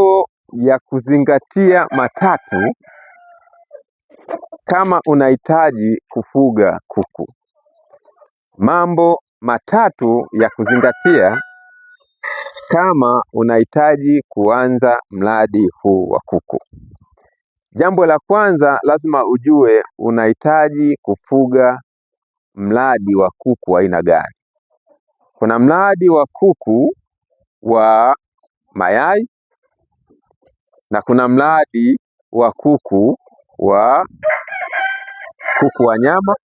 mambo ya kuzingatia matatu kama unahitaji kufuga kuku. Mambo matatu ya kuzingatia kama unahitaji kuanza mradi huu wa kuku. Jambo la kwanza, lazima ujue unahitaji kufuga mradi wa kuku wa aina gani. Kuna mradi wa kuku wa mayai na kuna mradi wa kuku wa nyama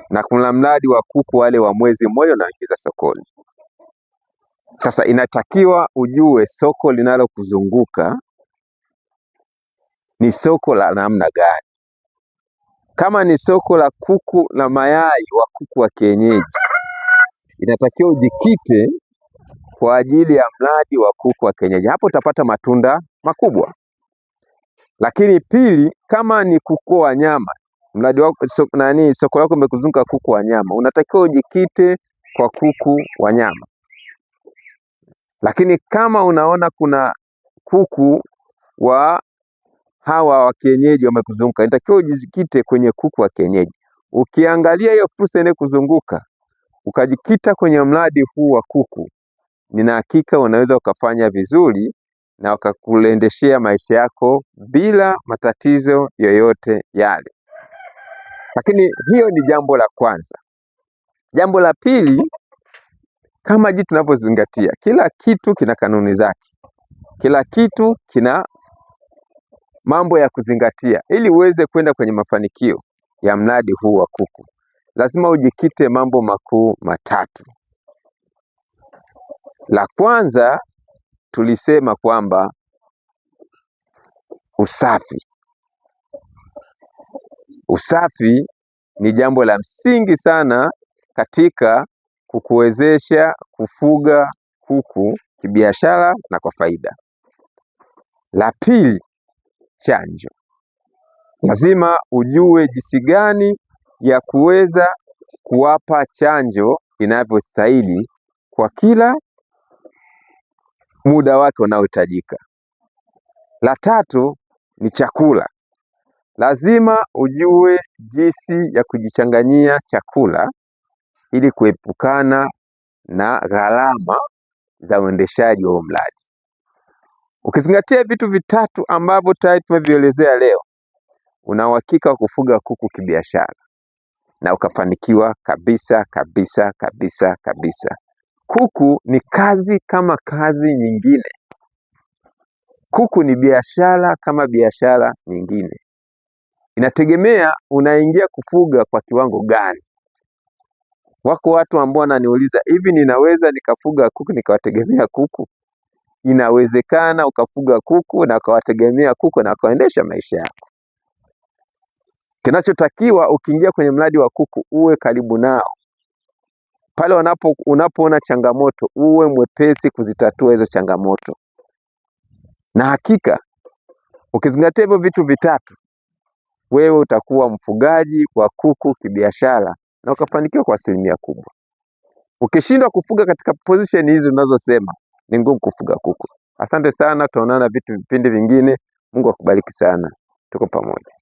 na kuna mradi wa kuku wale wa mwezi mmoja unaingiza sokoni. Sasa inatakiwa ujue soko linalokuzunguka ni soko la namna gani. Kama ni soko la kuku na mayai wa kuku wa kienyeji, inatakiwa ujikite kwa ajili ya mradi wa kuku wa kienyeji. Hapo utapata matunda makubwa. Lakini pili, kama ni kuku wa nyama, mradi wako soko lako limekuzunguka kuku wa nyama, unatakiwa ujikite kwa kuku wa nyama. Lakini kama unaona kuna kuku wa hawa wa kienyeji wamekuzunguka, inatakiwa ujikite kwenye kuku wa kienyeji. Ukiangalia hiyo fursa inayokuzunguka, ukajikita kwenye mradi huu wa kuku, nina hakika unaweza ukafanya vizuri na ukakuendeshea maisha yako bila matatizo yoyote yale. Lakini hiyo ni jambo la kwanza. Jambo la pili, kama jinsi tunavyozingatia, kila kitu kina kanuni zake. Kila kitu kina mambo ya kuzingatia. Ili uweze kwenda kwenye mafanikio ya mradi huu wa kuku, lazima ujikite mambo makuu matatu. La kwanza tulisema kwamba usafi. Usafi ni jambo la msingi sana katika kukuwezesha kufuga kuku kibiashara na kwa faida. La pili, chanjo. Lazima ujue jinsi gani ya kuweza kuwapa chanjo inavyostahili kwa kila muda wake unaohitajika. La tatu ni chakula. Lazima ujue jinsi ya kujichanganyia chakula ili kuepukana na gharama za uendeshaji wa mradi. Ukizingatia vitu vitatu ambavyo tayari tumevielezea leo, una uhakika wa kufuga kuku kibiashara na ukafanikiwa kabisa kabisa kabisa kabisa. Kuku ni kazi kama kazi nyingine. Kuku ni biashara kama biashara nyingine. Inategemea unaingia kufuga kwa kiwango gani. Wako watu ambao wananiuliza, hivi ninaweza nikafuga kuku nikawategemea kuku? Inawezekana ukafuga kuku na ukawategemea kuku na ukaendesha maisha yako. Kinachotakiwa ukiingia kwenye mradi wa kuku, uwe karibu nao. Pale unapoona changamoto, uwe mwepesi kuzitatua hizo changamoto. Na hakika ukizingatia hivyo vitu vitatu, wewe utakuwa mfugaji wa kuku kibiashara na ukafanikiwa kwa asilimia kubwa. Ukishindwa kufuga katika position hizi unazosema, ni ngumu kufuga kuku. Asante sana, tutaonana vipindi vingine. Mungu akubariki sana. Tuko pamoja.